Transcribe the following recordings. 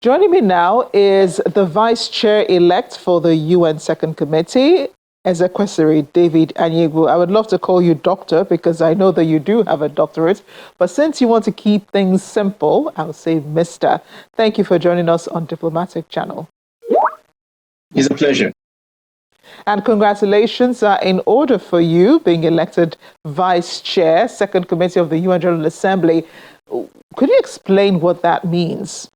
Joining me now is the Vice Chair-elect for the UN Second Committee, Ezekwesili David Anyaegbu. I would love to call you doctor because I know that you do have a doctorate, but since you want to keep things simple, I'll say Mr. Thank you for joining us on Diplomatic Channel. It's a pleasure. And congratulations are in order for you being elected Vice Chair, Second Committee of the UN General Assembly. Could you explain what that means?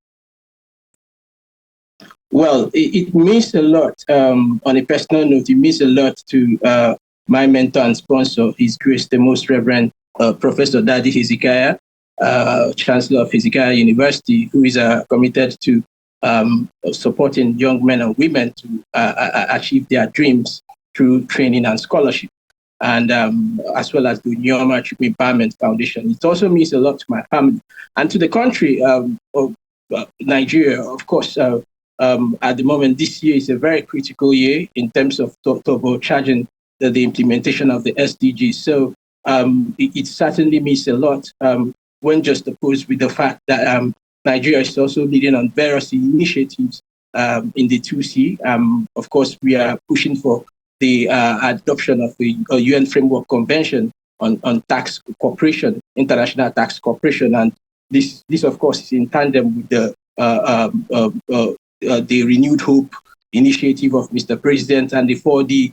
Well, it means a lot. On a personal note, it means a lot to my mentor and sponsor, His Grace, the Most Reverend Professor Dadi Hezekiah, Chancellor of Hezekiah University, who is committed to supporting young men and women to achieve their dreams through training and scholarship, and as well as the Nyoma Empowerment Foundation. It also means a lot to my family and to the country of Nigeria, of course. At the moment, this year is a very critical year in terms of turbocharging the implementation of the SDGs. So it certainly means a lot when just opposed with the fact that Nigeria is also leading on various initiatives in the 2C. Of course, we are pushing for the adoption of the UN Framework Convention on tax cooperation, international tax cooperation, and this of course is in tandem with the renewed hope initiative of Mr. President and the 4D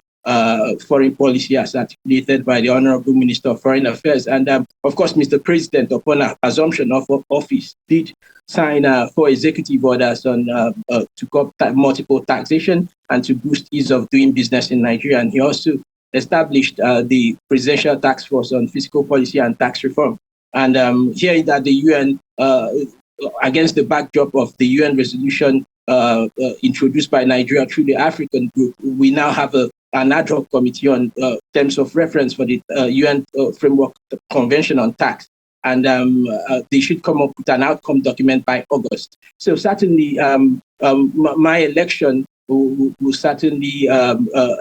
foreign policy as articulated by the Honorable Minister of Foreign Affairs. And of course, Mr. President, upon assumption of office, did sign 4 executive orders on to curb multiple taxation and to boost ease of doing business in Nigeria. And he also established the Presidential Task Force on Fiscal Policy and Tax Reform. And here at the UN, against the backdrop of the UN resolution introduced by Nigeria through the African group, we now have an ad hoc committee on terms of reference for the UN Framework Convention on Tax. And they should come up with an outcome document by August. So certainly my election will certainly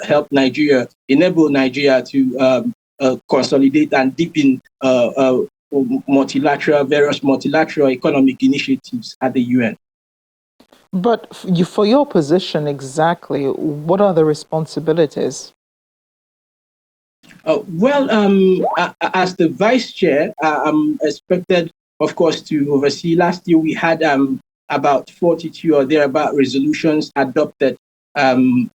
help Nigeria, enable Nigeria to consolidate and deepen various multilateral economic initiatives at the UN. But for your position exactly, what are the responsibilities? As the vice chair, I'm expected, of course, to oversee. Last year, we had about 42 or thereabout resolutions adopted at the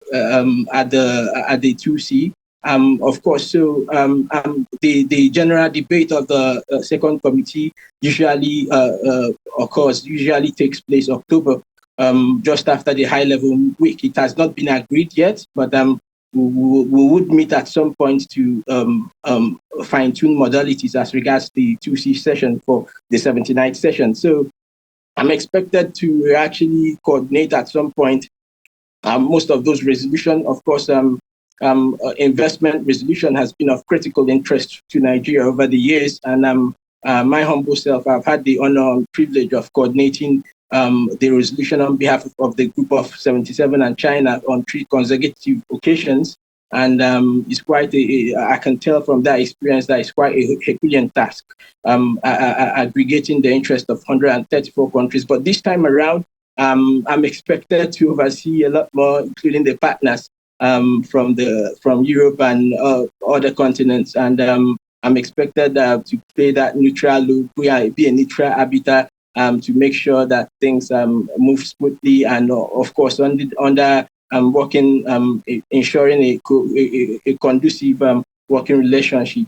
2C. Of course, so the general debate of the second committee usually takes place October, just after the high-level week. It has not been agreed yet, but we would meet at some point to fine-tune modalities as regards the 2C session for the 79th session. So I'm expected to actually coordinate at some point most of those resolutions. Of course, investment resolution has been of critical interest to Nigeria over the years, and my humble self, I've had the honor and privilege of coordinating the resolution on behalf of the Group of 77 and China on 3 consecutive occasions. And it's quite I can tell from that experience that it's quite a Herculean task, aggregating the interest of 134 countries. But this time around, I'm expected to oversee a lot more, including the partners from Europe and other continents. And I'm expected to play that neutral role, be a neutral arbiter, to make sure that things move smoothly, and of course under working, ensuring a conducive working relationship,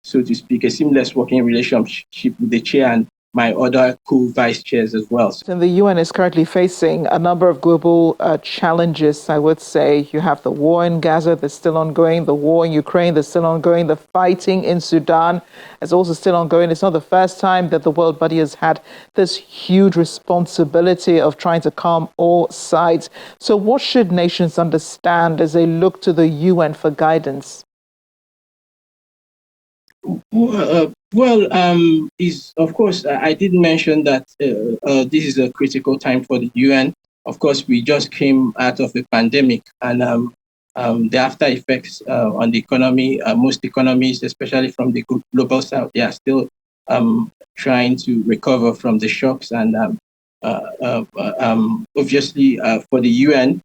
so to speak, a seamless working relationship with the chair and my other co-vice chairs as well. And the UN is currently facing a number of global challenges, I would say. You have the war in Gaza that's still ongoing, the war in Ukraine that's still ongoing, the fighting in Sudan is also still ongoing. It's not the first time that the world body has had this huge responsibility of trying to calm all sides. So what should nations understand as they look to the UN for guidance? Is of course, I did mention that this is a critical time for the UN. Of course, we just came out of a pandemic, and the after effects on the economy, most economies, especially from the global south, they are still trying to recover from the shocks. And obviously for the UN.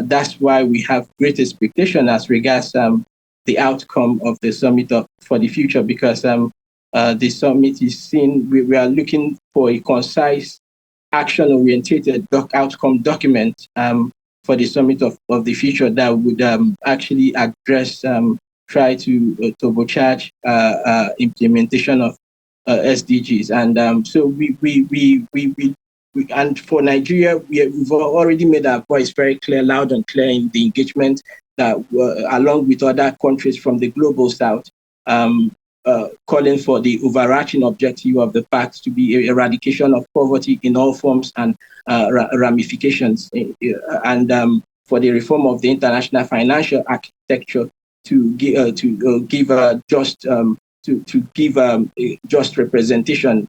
That's why we have great expectation as regards the outcome of the summit for the future, because the summit is seen, we are looking for a concise, action-oriented outcome document for the summit of the future that would actually address, try to turbocharge implementation of SDGs. And so and for Nigeria, we've already made our voice very clear, loud and clear in the engagement that, along with other countries from the global south, calling for the overarching objective of the pact to be eradication of poverty in all forms and ramifications, and for the reform of the international financial architecture to give just just representation,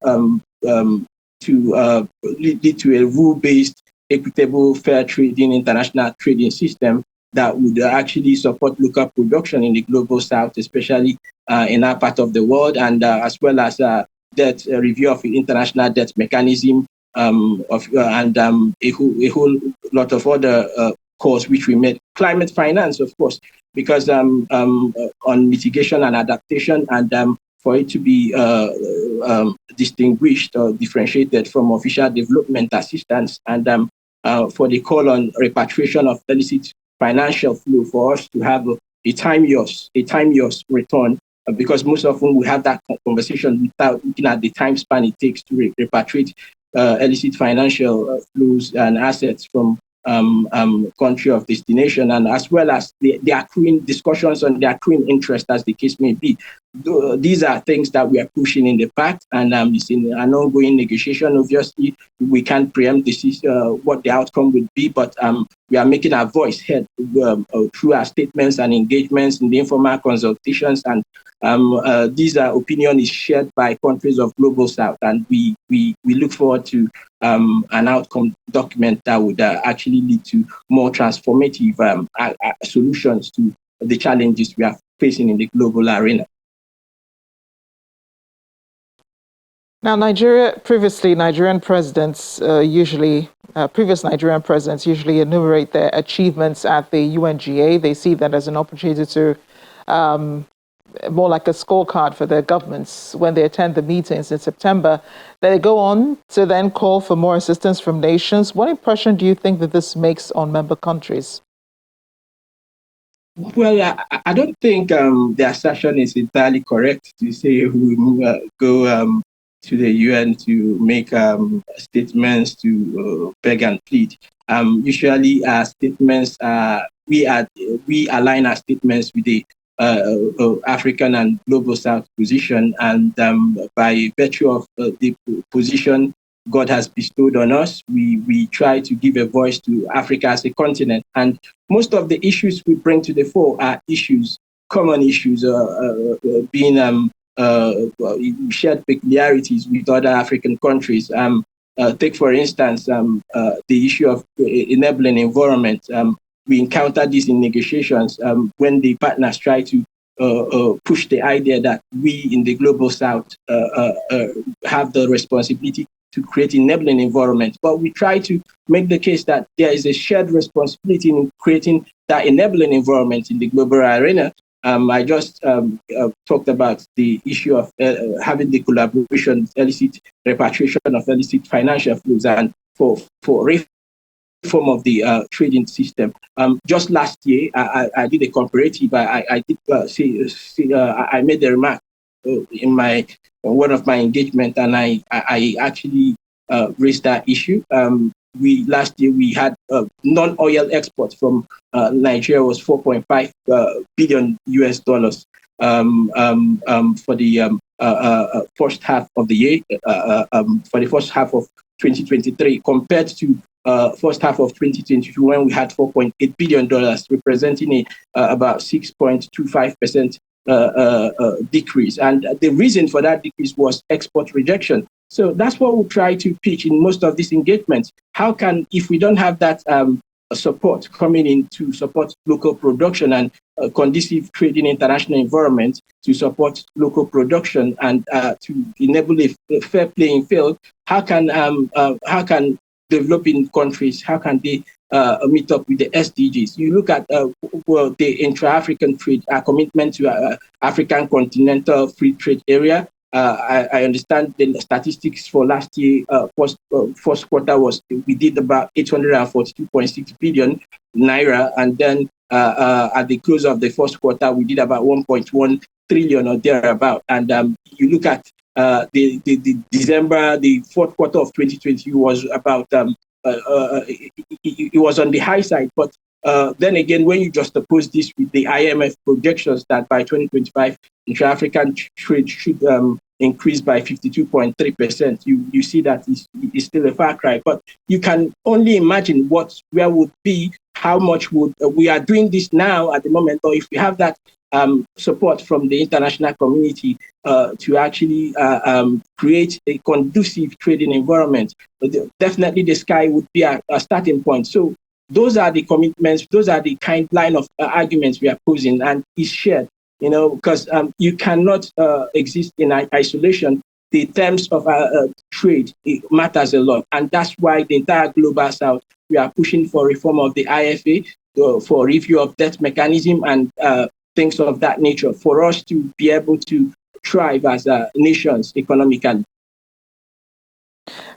to lead to a rule-based, equitable, fair trading, international trading system that would actually support local production in the global south, especially in our part of the world, and as well as debt review of the international debt mechanism, and a whole lot of other calls which we made. Climate finance, of course, because on mitigation and adaptation, and for it to be distinguished or differentiated from official development assistance, and for the call on repatriation of illicit financial flow, for us to have a time-use return, because most often we have that conversation without looking at the time span it takes to repatriate illicit financial flows and assets from country of destination, and as well as the accruing discussions on the accruing interest, as the case may be. These are things that we are pushing in the pact, and it's in an ongoing negotiation. Obviously, we can't preempt what the outcome would be, but we are making our voice heard through our statements and engagements in the informal consultations, and this opinion is shared by countries of global south, and we look forward to an outcome document that would actually lead to more transformative solutions to the challenges we are facing in the global arena. Now, previous Nigerian presidents usually enumerate their achievements at the UNGA. They see that as an opportunity to more like a scorecard for their governments when they attend the meetings in September. They go on to then call for more assistance from nations. What impression do you think that this makes on member countries? Well, I don't think the assertion is entirely correct to say we go to the UN to make statements to beg and plead. Usually, our statements we align our statements with the African and global South position, and by virtue of the position God has bestowed on us, we try to give a voice to Africa as a continent. And most of the issues we bring to the fore are common issues, being shared peculiarities with other African countries. Take, for instance, the issue of enabling environment. We encountered this in negotiations when the partners try to push the idea that we in the global South have the responsibility to create enabling environment. But we try to make the case that there is a shared responsibility in creating that enabling environment in the global arena. I just talked about the issue of having the collaboration, illicit repatriation of illicit financial flows, and for reform of the trading system. Just last year, I did a comparative. I made a remark in one of my engagement, and I actually raised that issue. Last year we had non-oil exports from Nigeria was $4.5 billion US dollars for the first half of the year, for the first half of 2023, compared to first half of 2022 when we had $4.8 billion, representing about 6.25% decrease. And the reason for that decrease was export rejection. So that's what we try to pitch in most of these engagements. How can, if we don't have that support coming in to support local production and conducive trading international environment to support local production and to enable a fair playing field, how can developing countries, how can they meet up with the SDGs? You look at the intra-African trade, our commitment to African continental free trade area. I understand the statistics for last year, first quarter was we did about 842.6 billion naira, and then at the close of the first quarter, we did about 1.1 trillion or thereabout. And you look at the December, the fourth quarter of 2020 was about it was on the high side, but then again, when you juxtapose this with the IMF projections that by 2025, intra-African trade should increase by 52.3%, you see that it's still a far cry. But you can only imagine where would be, how much would we are doing this now at the moment, or if we have that support from the international community to actually create a conducive trading environment. Definitely the sky would be a starting point. So those are the commitments, those are the line of arguments we are posing, and is shared, because you cannot exist in isolation. The terms of trade, it matters a lot. And that's why the entire Global South, we are pushing for reform of the IFA, for review of debt mechanism and things of that nature, for us to be able to thrive as nations economically.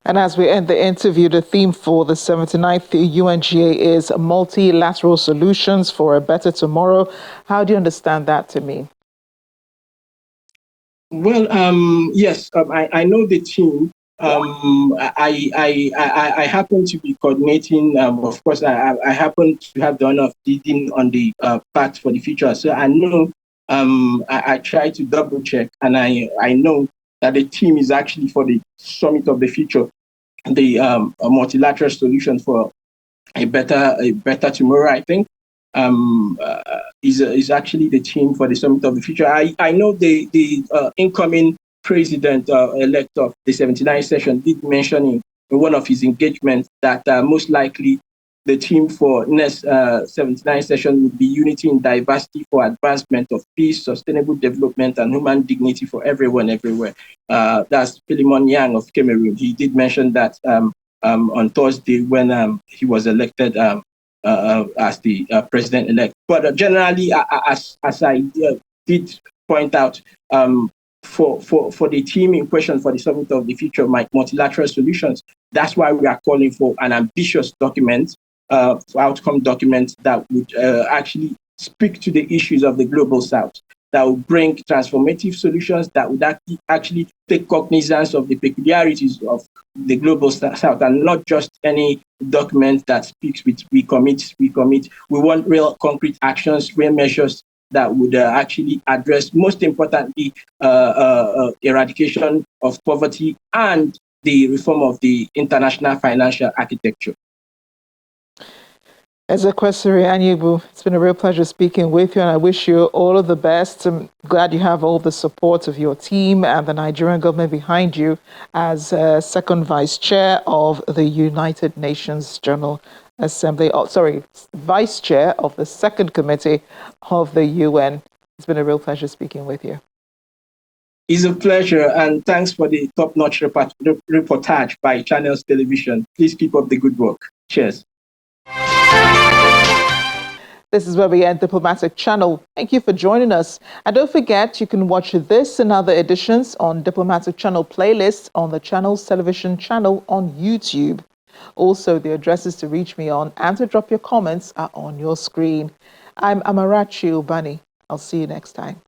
And as we end the interview, the theme for the 79th UNGA is multilateral solutions for a better tomorrow. How do you understand that to mean? Well, yes, I know the team. I happen to be coordinating. Of course, I happen to have the honor of leading on the Path for the Future. So I know. I try to double check, and I know that the team is actually for the Summit of the Future, the multilateral solution for a better tomorrow. I think is actually the team for the Summit of the Future. I know the incoming president elect of the 79th session did mention in one of his engagements that most likely the team for next 79th session would be unity in diversity for advancement of peace, sustainable development, and human dignity for everyone everywhere. That's Philemon Yang of Cameroon. He did mention that on Thursday when he was elected as the president-elect. But generally, as I did point out, for the team in question for the Summit of the Future, multilateral solutions, that's why we are calling for an ambitious document, outcome document that would actually speak to the issues of the Global South, that would bring transformative solutions, that would actually take cognizance of the peculiarities of the Global South, and not just any document that speaks with we commit. We want real concrete actions, real measures that would actually address, most importantly, eradication of poverty and the reform of the international financial architecture. Ezekwesili Anyaegbu, it's been a real pleasure speaking with you, and I wish you all of the best. I'm glad you have all the support of your team and the Nigerian government behind you as second vice chair of the United Nations General Assembly. Vice chair of the second committee of the UN. It's been a real pleasure speaking with you. It's a pleasure, and thanks for the top-notch reportage by Channels Television. Please keep up the good work. Cheers. This is where we end Diplomatic Channel. Thank you for joining us. And don't forget, you can watch this and other editions on Diplomatic Channel playlists on the Channels Television channel on YouTube. Also, the addresses to reach me on and to drop your comments are on your screen. I'm Amarachi Ubani. I'll see you next time.